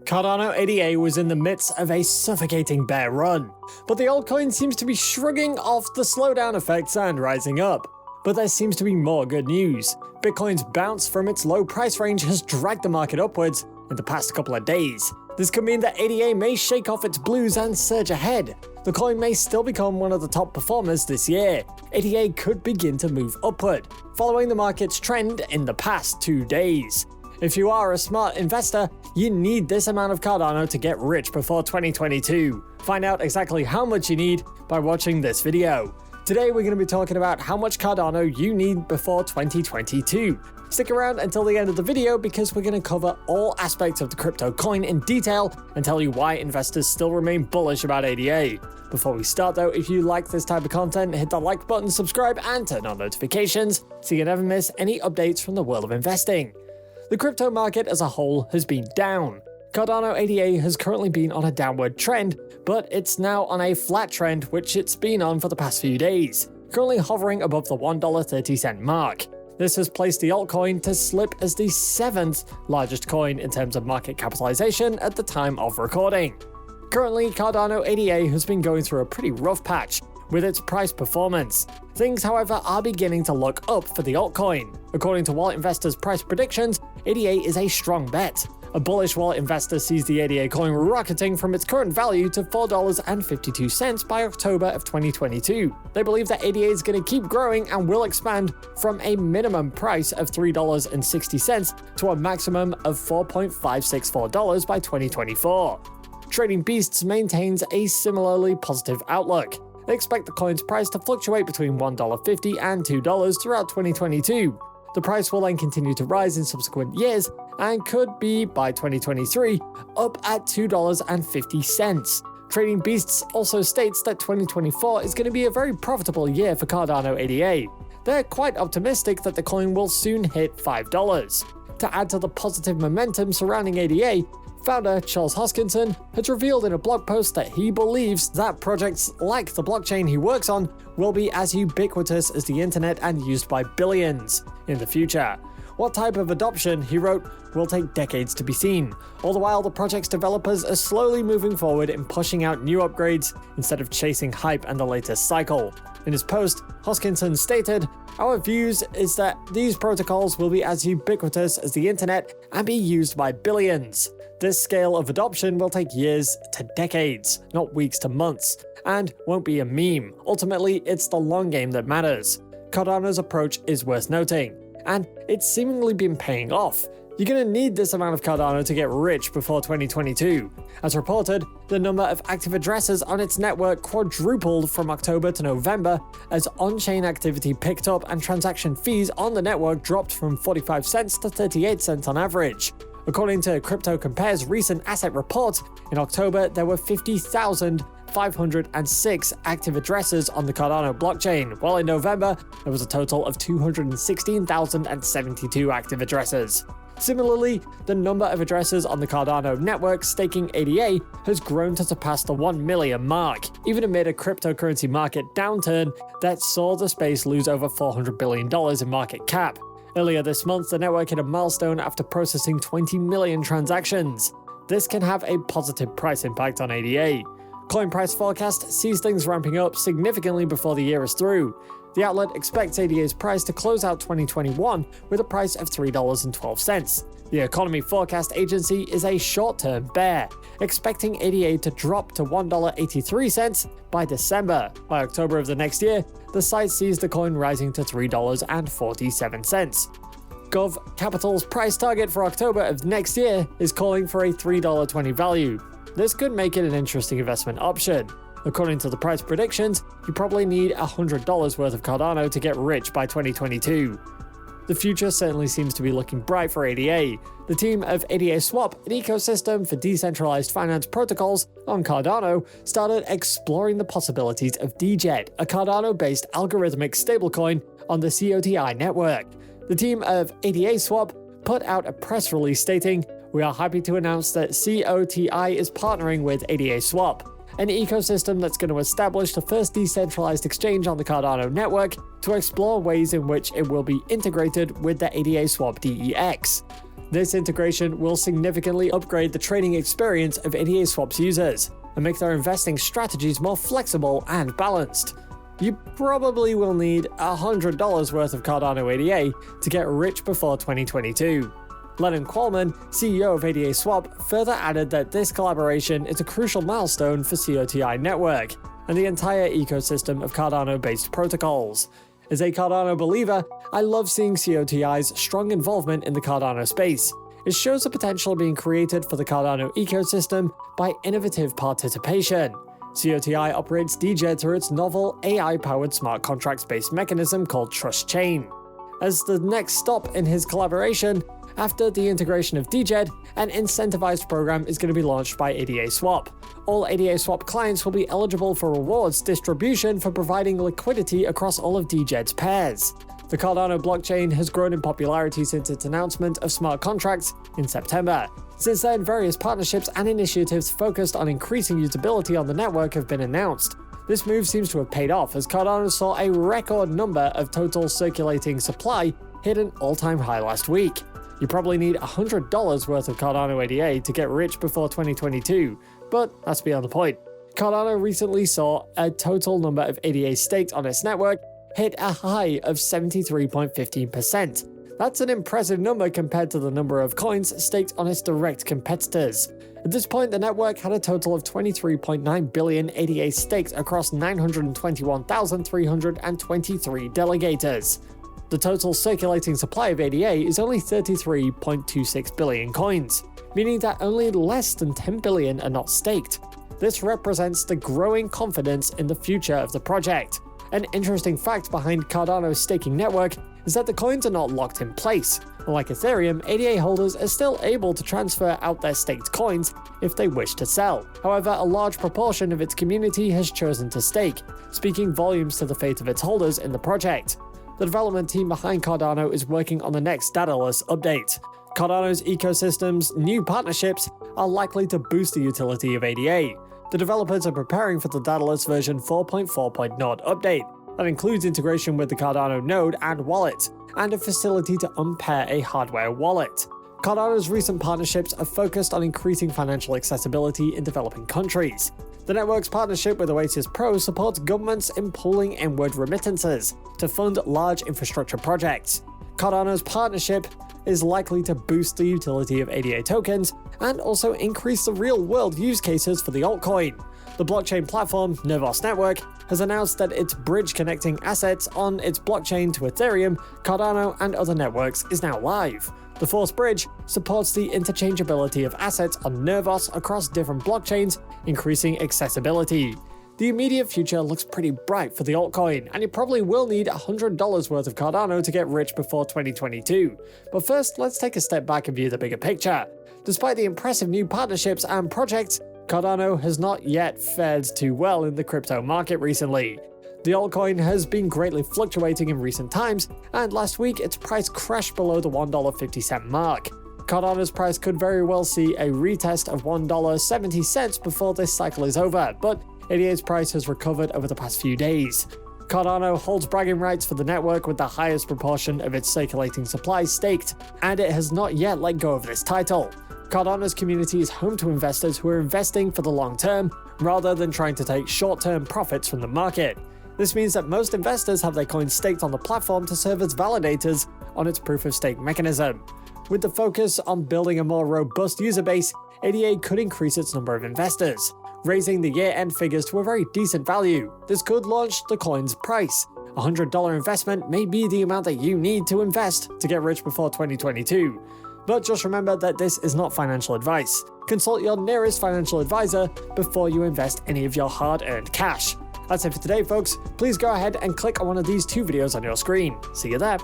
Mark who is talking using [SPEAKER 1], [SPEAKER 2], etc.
[SPEAKER 1] Cardano ADA was in the midst of a suffocating bear run, but the altcoin seems to be shrugging off the slowdown effects and rising up. But there seems to be more good news. Bitcoin's bounce from its low price range has dragged the market upwards in the past couple of days. This could mean that ADA may shake off its blues and surge ahead. The coin may still become one of the top performers this year. ADA could begin to move upward, following the market's trend in the past 2 days. If you are a smart investor, you need this amount of Cardano to get rich before 2022. Find out exactly how much you need by watching this video. Today we're going to be talking about how much Cardano you need before 2022. Stick around until the end of the video because we're going to cover all aspects of the crypto coin in detail and tell you why investors still remain bullish about ADA. Before we start though, if you like this type of content, hit the like button, subscribe, and turn on notifications so you never miss any updates from the world of investing. The crypto market as a whole has been down. Cardano ADA has currently been on a downward trend, but it's now on a flat trend, which it's been on for the past few days, currently hovering above the $1.30 mark. This has placed the altcoin to slip as the 7th largest coin in terms of market capitalization at the time of recording. Currently, Cardano ADA has been going through a pretty rough patch with its price performance. Things, however, are beginning to look up for the altcoin. According to wallet investors' price predictions, ADA is a strong bet. A bullish wallet investor sees the ADA coin rocketing from its current value to $4.52 by October of 2022. They believe that ADA is going to keep growing and will expand from a minimum price of $3.60 to a maximum of $4.564 by 2024. Trading Beasts maintains a similarly positive outlook. They expect the coin's price to fluctuate between $1.50 and $2 throughout 2022. The price will then continue to rise in subsequent years and could be, by 2023, up at $2.50. Trading Beasts also states that 2024 is going to be a very profitable year for Cardano ADA. They're quite optimistic that the coin will soon hit $5. To add to the positive momentum surrounding ADA, founder Charles Hoskinson has revealed in a blog post that he believes that projects like the blockchain he works on will be as ubiquitous as the internet and used by billions in the future. What type of adoption, he wrote, will take decades to be seen. All the while, the project's developers are slowly moving forward in pushing out new upgrades instead of chasing hype and the latest cycle. In his post, Hoskinson stated, "Our views is that these protocols will be as ubiquitous as the internet and be used by billions. This scale of adoption will take years to decades, not weeks to months, and won't be a meme. Ultimately, it's the long game that matters." Cardano's approach is worth noting, and it's seemingly been paying off. You're going to need this amount of Cardano to get rich before 2022. As reported, the number of active addresses on its network quadrupled from October to November as on-chain activity picked up and transaction fees on the network dropped from 45 cents to 38 cents on average. According to Crypto Compare's recent asset report, in October there were 50,506 active addresses on the Cardano blockchain, while in November there was a total of 216,072 active addresses. Similarly, the number of addresses on the Cardano network staking ADA has grown to surpass the 1 million mark, even amid a cryptocurrency market downturn that saw the space lose over $400 billion in market cap. Earlier this month, the network hit a milestone after processing 20 million transactions. This can have a positive price impact on ADA. Coin Price Forecast sees things ramping up significantly before the year is through. The outlet expects ADA's price to close out 2021 with a price of $3.12. The Economy Forecast Agency is a short-term bear, expecting ADA to drop to $1.83 by December. By October of the next year, the site sees the coin rising to $3.47. Gov Capital's price target for October of next year is calling for a $3.20 value. This could make it an interesting investment option. According to the price predictions, you probably need $100 worth of Cardano to get rich by 2022. The future certainly seems to be looking bright for ADA. The team of ADA Swap, an ecosystem for decentralized finance protocols on Cardano, started exploring the possibilities of DJET, a Cardano-based algorithmic stablecoin on the COTI network. The team of ADA Swap put out a press release stating, "We are happy to announce that COTI is partnering with ADA Swap, an ecosystem that's going to establish the first decentralized exchange on the Cardano network to explore ways in which it will be integrated with the ADA Swap DEX. This integration will significantly upgrade the trading experience of ADA swaps users and make their investing strategies more flexible and balanced. You probably will need $100 worth of Cardano ADA to get rich before 2022. Lennon Qualman, CEO of ADA Swap, further added that this collaboration is a crucial milestone for COTI network and the entire ecosystem of Cardano-based protocols. As a Cardano believer, I love seeing COTI's strong involvement in the Cardano space. It shows the potential being created for the Cardano ecosystem by innovative participation. COTI operates dJed through its novel AI-powered smart contracts-based mechanism called Trust Chain. As the next stop in his collaboration, after the integration of dJed, an incentivized program is going to be launched by ADA Swap. All ADA Swap clients will be eligible for rewards distribution for providing liquidity across all of dJed's pairs. The Cardano blockchain has grown in popularity since its announcement of smart contracts in September. Since then, various partnerships and initiatives focused on increasing usability on the network have been announced. This move seems to have paid off as Cardano saw a record number of total circulating supply hit an all-time high last week. You probably need $100 worth of Cardano ADA to get rich before 2022, but that's beyond the point. Cardano recently saw a total number of ADA staked on its network hit a high of 73.15%. That's an impressive number compared to the number of coins staked on its direct competitors. At this point, the network had a total of 23.9 billion ADA staked across 921,323 delegators. The total circulating supply of ADA is only 33.26 billion coins, meaning that only less than 10 billion are not staked. This represents the growing confidence in the future of the project. An interesting fact behind Cardano's staking network is that the coins are not locked in place. Unlike Ethereum, ADA holders are still able to transfer out their staked coins if they wish to sell. However, a large proportion of its community has chosen to stake, speaking volumes to the fate of its holders in the project. The development team behind Cardano is working on the next dataless update. Cardano's ecosystem's new partnerships are likely to boost the utility of ADA. The developers are preparing for the dataless version 4.4.0 update. That includes integration with the Cardano node and wallet, and a facility to unpair a hardware wallet. Cardano's recent partnerships are focused on increasing financial accessibility in developing countries. The network's partnership with Oasis Pro supports governments in pooling inward remittances to fund large infrastructure projects. Cardano's partnership is likely to boost the utility of ADA tokens and also increase the real-world use cases for the altcoin. The blockchain platform, Nervos Network, has announced that its bridge connecting assets on its blockchain to Ethereum, Cardano, and other networks is now live. The Force Bridge supports the interchangeability of assets on Nervos across different blockchains, increasing accessibility. The immediate future looks pretty bright for the altcoin, and you probably will need $100 worth of Cardano to get rich before 2022. But first, let's take a step back and view the bigger picture. Despite the impressive new partnerships and projects, Cardano has not yet fared too well in the crypto market recently. The altcoin has been greatly fluctuating in recent times, and last week its price crashed below the $1.50 mark. Cardano's price could very well see a retest of $1.70 before this cycle is over, but ADA's price has recovered over the past few days. Cardano holds bragging rights for the network with the highest proportion of its circulating supply staked, and it has not yet let go of this title. Cardano's community is home to investors who are investing for the long term, rather than trying to take short-term profits from the market. This means that most investors have their coins staked on the platform to serve as validators on its proof-of-stake mechanism. With the focus on building a more robust user base, ADA could increase its number of investors, raising the year-end figures to a very decent value. This could launch the coin's price. A $100 investment may be the amount that you need to invest to get rich before 2022. But just remember that this is not financial advice. Consult your nearest financial advisor before you invest any of your hard-earned cash. That's it for today, folks. Please go ahead and click on one of these two videos on your screen. See you there.